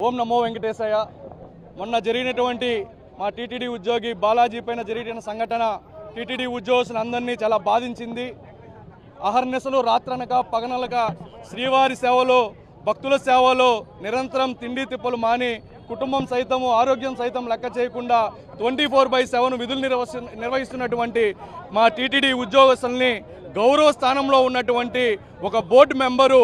ఓం నమో వెంకటేశయ్య. మొన్న జరిగినటువంటి మా టీటీడీ ఉద్యోగి బాలాజీ పైన జరిగిన సంఘటన టీటీడీ ఉద్యోగులందరినీ చాలా బాధించింది. అహర్నిశలు రాత్రనక పగనలక శ్రీవారి సేవలో భక్తుల సేవలో నిరంతరం తిండి తిప్పలు మాని కుటుంబం సైతము ఆరోగ్యం సైతం లెక్క చేయకుండా 24/7 విధులు నిర్వహిస్తున్నటువంటి మా టీటీడీ ఉద్యోగస్తుల్ని గౌరవ స్థానంలో ఉన్నటువంటి ఒక బోర్డు మెంబరు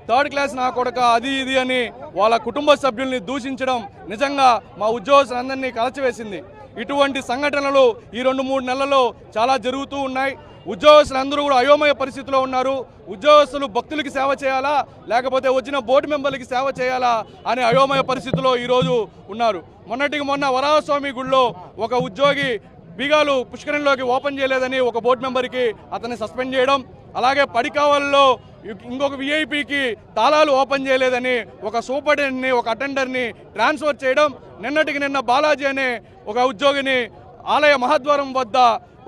థర్డ్ క్లాస్ నా కొడక అది ఇది అని వాళ్ళ కుటుంబ సభ్యుల్ని దూషించడం నిజంగా మా ఉద్యోగస్తులందరినీ కలచివేసింది. ఇటువంటి సంఘటనలు ఈ 2-3 నెలల్లో చాలా జరుగుతూ ఉన్నాయి. ఉద్యోగస్తులందరూ కూడా అయోమయ పరిస్థితిలో ఉన్నారు. ఉద్యోగస్తులు భక్తులకి సేవ చేయాలా లేకపోతే వచ్చిన బోర్డు మెంబర్లకి సేవ చేయాలా అనే అయోమయ పరిస్థితిలో ఈరోజు ఉన్నారు. మొన్న వరాహస్వామి గుడిలో ఒక ఉద్యోగి బీగాలు పుష్కరంలోకి ఓపెన్ చేయలేదని ఒక బోర్డు మెంబర్కి అతన్ని సస్పెండ్ చేయడం, అలాగే పడికావల్లో ఇంకొక విఐపికి తాళాలు ఓపెన్ చేయలేదని ఒక సూపరింటెండెంట్ని ఒక అటెండర్ని ట్రాన్స్ఫర్ చేయడం, నిన్న బాలాజీ అనే ఒక ఉద్యోగిని ఆలయ మహాద్వారం వద్ద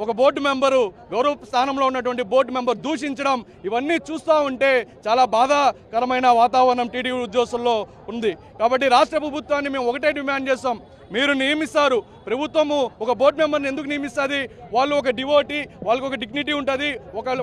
ఒక బోర్డు మెంబరు గౌరవ స్థానంలో ఉన్నటువంటి బోర్డు మెంబర్ దూషించడం, ఇవన్నీ చూస్తూ ఉంటే చాలా బాధాకరమైన వాతావరణం టీటీడీ ఉద్యోగస్తుల్లో ఉంది. కాబట్టి రాష్ట్ర ప్రభుత్వాన్ని మేము ఒకటే డిమాండ్ చేస్తాం, మీరు నియమిస్తారు, ప్రభుత్వము ఒక బోర్డు మెంబర్ని ఎందుకు నియమిస్తుంది? వాళ్ళు ఒక డివోటీ, వాళ్ళకు ఒక డిగ్నిటీ ఉంటుంది,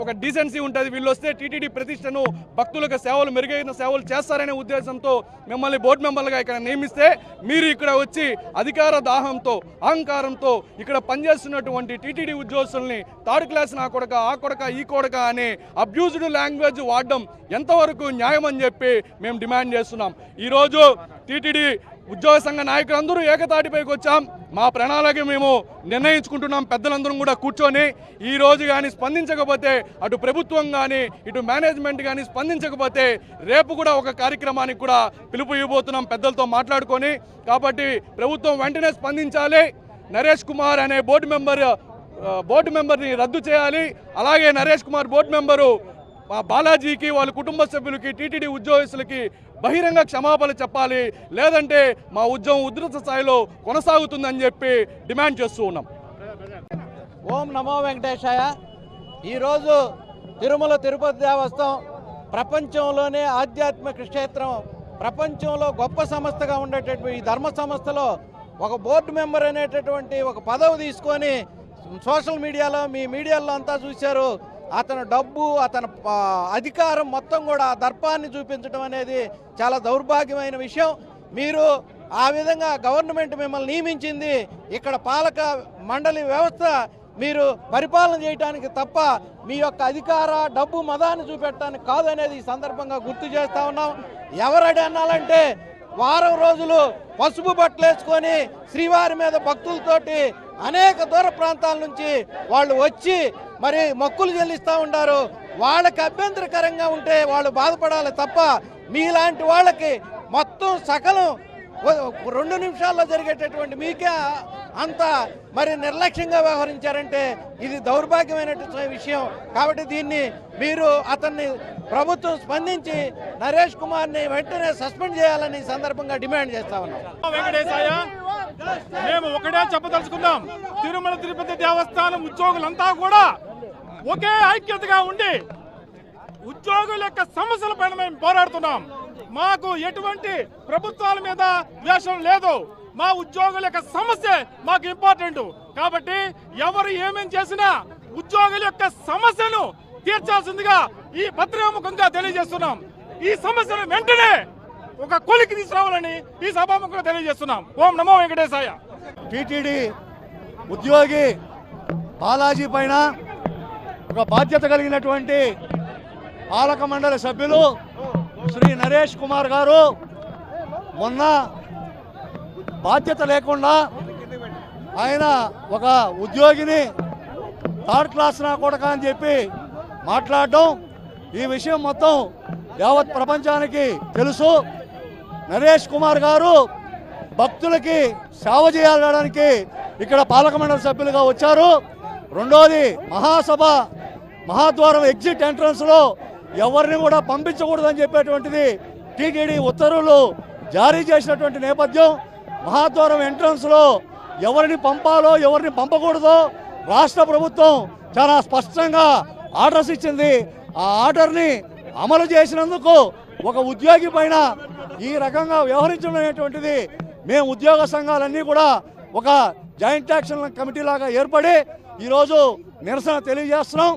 ఒక డీసెన్సీ ఉంటుంది. వీళ్ళు వస్తే టీటీడీ ప్రతిష్టను భక్తులకు సేవలు మెరుగైన సేవలు చేస్తారనే ఉద్దేశంతో మిమ్మల్ని బోర్డు మెంబర్లుగా ఇక్కడ నియమిస్తే మీరు ఇక్కడ వచ్చి అధికార దాహంతో అహంకారంతో ఇక్కడ పనిచేస్తున్నటువంటి టీటీడీ ఉద్యోగస్తుల్ని థర్డ్ క్లాస్ నా కొడక ఆ కొడక ఈ కొడక అనే అబ్యూజ్డ్ లాంగ్వేజ్ వాడడం ఎంతవరకు న్యాయం అని చెప్పి మేము డిమాండ్ చేస్తున్నాం. ఈరోజు టీటీడీ ఉద్యోగ సంఘ నాయకులందరూ ఏకతాటిపైకి వచ్చాం. మా ప్రణాళిక మేము నిర్ణయించుకుంటున్నాం. పెద్దలందరం కూడా కూర్చొని ఈ రోజు కానీ స్పందించకపోతే అటు ప్రభుత్వం కానీ ఇటు మేనేజ్మెంట్ కానీ స్పందించకపోతే రేపు కూడా ఒక కార్యక్రమానికి కూడా పిలుపు ఇవ్వబోతున్నాం పెద్దలతో మాట్లాడుకొని. కాబట్టి ప్రభుత్వం వెంటనే స్పందించాలి. నరేష్ కుమార్ అనే బోర్డు మెంబర్ని రద్దు చేయాలి. అలాగే నరేష్ కుమార్ బోర్డు మెంబరు బాలాజీకి వాళ్ళ కుటుంబ సభ్యులకి టీటీడీ ఉద్యోగస్తులకి బహిరంగ క్షమాపణ చెప్పాలి, లేదంటే మా ఉద్యమం ఉధృత స్థాయిలో కొనసాగుతుందని చెప్పి డిమాండ్ చేస్తూ ఉన్నాం. ఓం నమో వెంకటేశాయ. ఈరోజు తిరుపతి దేవస్థానం ప్రపంచంలోనే ఆధ్యాత్మిక క్షేత్రం, ప్రపంచంలో గొప్ప సంస్థగా ఉండేటటువంటి ఈ ధర్మ సంస్థలో ఒక బోర్డు మెంబర్ అనేటటువంటి ఒక పదవి తీసుకొని సోషల్ మీడియాలో మీ మీడియాలో అంతా చూశారు. అతను డబ్బు అతని అధికారం మొత్తం కూడా దర్పాన్ని చూపించడం అనేది చాలా దౌర్భాగ్యమైన విషయం. మీరు ఆ విధంగా గవర్నమెంట్ మిమ్మల్ని నియమించింది ఇక్కడ పాలక మండలి వ్యవస్థ మీరు పరిపాలన చేయడానికి తప్ప మీ యొక్క అధికార డబ్బు మదాన్ని చూపెట్టడానికి కాదనేది ఈ సందర్భంగా గుర్తు చేస్తూ ఉన్నాం. ఎవరడి అనాలంటే వారం రోజులు పసుపు బట్టలేసుకొని శ్రీవారి మీద భక్తులతోటి అనేక దూర ప్రాంతాల నుంచి వాళ్ళు వచ్చి మరి మొక్కులు చెల్లిస్తూ ఉంటారు. వాళ్ళకి అభ్యంతరకరంగా ఉంటే వాళ్ళు బాధపడాలి తప్ప మీలాంటి వాళ్ళకి మొత్తం సకలం 2 నిమిషాల్లో జరిగేటటువంటి మీకే అంత మరి నిర్లక్ష్యంగా వ్యవహరించారంటే ఇది దౌర్భాగ్యమైనటువంటి విషయం. కాబట్టి దీన్ని మీరు అతన్ని ప్రభుత్వం స్పందించి నరేష్ కుమార్ని వెంటనే సస్పెండ్ చేయాలని ఈ సందర్భంగా డిమాండ్ చేస్తా ఉన్నాం. వెంకటేశయ్య, మేము ఒకటే చెప్పదలుచుకున్నాం, తిరుపతి దేవస్థానం ఉద్యోగులంతా కూడా ఒకే ఐక్యతగా ఉండి ఉద్యోగుల యొక్క సమస్యల పైన మేము పోరాడుతున్నాం. మాకు ఎటువంటి ప్రభుత్వాల మీద ద్వేషం లేదు. మా ఉద్యోగుల యొక్క సమస్య మాకు ఇంపార్టెంట్. కాబట్టి ఎవరు ఏమేం చేసినా ఉద్యోగుల యొక్క సమస్యను తీర్చాల్సిందిగా ఈ పత్రికాముఖంగా తెలియజేస్తున్నాం. ఈ సమస్యను వెంటనే ఒక కొలికి తీసుకురావాలని ఈ సభాముఖంగా తెలియజేస్తున్నాం. ఓం నమో వెంకటేశాయ. టీటీడీ ఉద్యోగి బాలాజీ పైన ఒక బాధ్యత కలిగినటువంటి పాలక మండలి సభ్యులు శ్రీ నరేష్ కుమార్ గారు మొన్న బాధ్యత లేకుండా ఆయన ఒక ఉద్యోగిని థర్డ్ క్లాస్ నా కొడక అని చెప్పి మాట్లాడడం, ఈ విషయం మొత్తం యావత్ ప్రపంచానికి తెలుసు. నరేష్ కుమార్ గారు భక్తులకి సేవ చేయడానికి ఇక్కడ పాలక మండలి సభ్యులుగా వచ్చారు. రెండోది మహాసభ మహాద్వారం ఎగ్జిట్ ఎంట్రన్స్లో ఎవరిని కూడా పంపించకూడదని చెప్పేటువంటిది టీటీడీ ఉత్తర్వులు జారీ చేసినటువంటి నేపథ్యం. మహాద్వారం ఎంట్రన్స్లో ఎవరిని పంపాలో ఎవరిని పంపకూడదో రాష్ట్ర ప్రభుత్వం చాలా స్పష్టంగా ఆర్డర్స్ ఇచ్చింది. ఆ ఆర్డర్ని అమలు చేసినందుకు ఒక ఉద్యోగి పైన ఈ రకంగా వ్యవహరించడం అనేటువంటిది మేము ఉద్యోగ సంఘాలన్నీ కూడా ఒక జాయింట్ యాక్షన్ కమిటీ లాగా ఏర్పడి ఈరోజు నిరసన తెలియజేస్తున్నాం.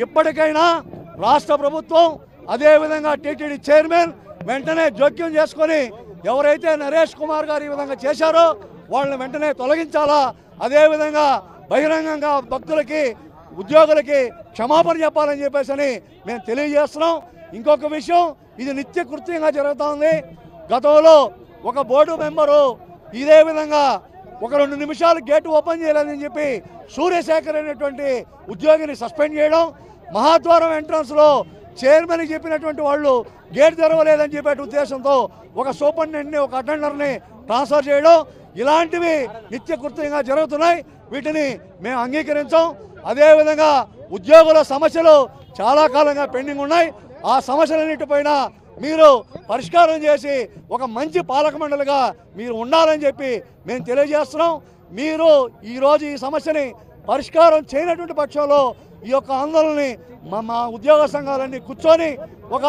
ఇప్పటికైనా రాష్ట్ర ప్రభుత్వం అదేవిధంగా టీటీడీ చైర్మన్ వెంటనే జోక్యం చేసుకొని ఎవరైతే నరేష్ కుమార్ గారు ఈ విధంగా చేశారో వాళ్ళని వెంటనే తొలగించాలా, అదేవిధంగా బహిరంగంగా భక్తులకి ఉద్యోగులకి క్షమాపణ చెప్పాలని చెప్పేసి మేము తెలియజేస్తున్నాం. ఇంకొక విషయం, ఇది నిత్య కృత్యంగా జరుగుతోంది. గతంలో ఒక బోర్డు మెంబరు ఇదే విధంగా ఒక 2 నిమిషాలు గేటు ఓపెన్ చేయలేదని చెప్పి సూర్యశేఖర్ అనేటువంటి ఉద్యోగిని సస్పెండ్ చేయడం, మహాద్వారం ఎంట్రన్స్లో చైర్మన్కి చెప్పినటువంటి వాళ్ళు గేట్ తెరవలేదని చెప్పే ఉద్దేశంతో ఒక సూపరింటెండెంట్ని ఒక అటెండర్ని ట్రాన్స్ఫర్ చేయడం, ఇలాంటివి నిత్య కృత్యంగా జరుగుతున్నాయి. వీటిని మేము అంగీకరించాం. అదేవిధంగా ఉద్యోగుల సమస్యలు చాలా కాలంగా పెండింగ్ ఉన్నాయి. ఆ సమస్యలన్నిటిపైన మీరు పరిష్కారం చేసి ఒక మంచి పాలక మండలిగా మీరు ఉండాలని చెప్పి మేము తెలియజేస్తున్నాం. మీరు ఈరోజు ఈ సమస్యని పరిష్కారం చేయనటువంటి పక్షంలో ఈ యొక్క ఆందోళనని మా ఉద్యోగ సంఘాలన్నీ కూర్చొని ఒక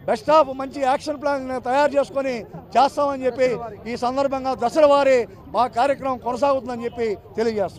బెస్ట్ ఆఫ్ మంచి యాక్షన్ ప్లాన్ తయారు చేసుకొని చేస్తామని చెప్పి ఈ సందర్భంగా దసరా వారి మా కార్యక్రమం కొనసాగుతుందని చెప్పి తెలియజేస్తాం.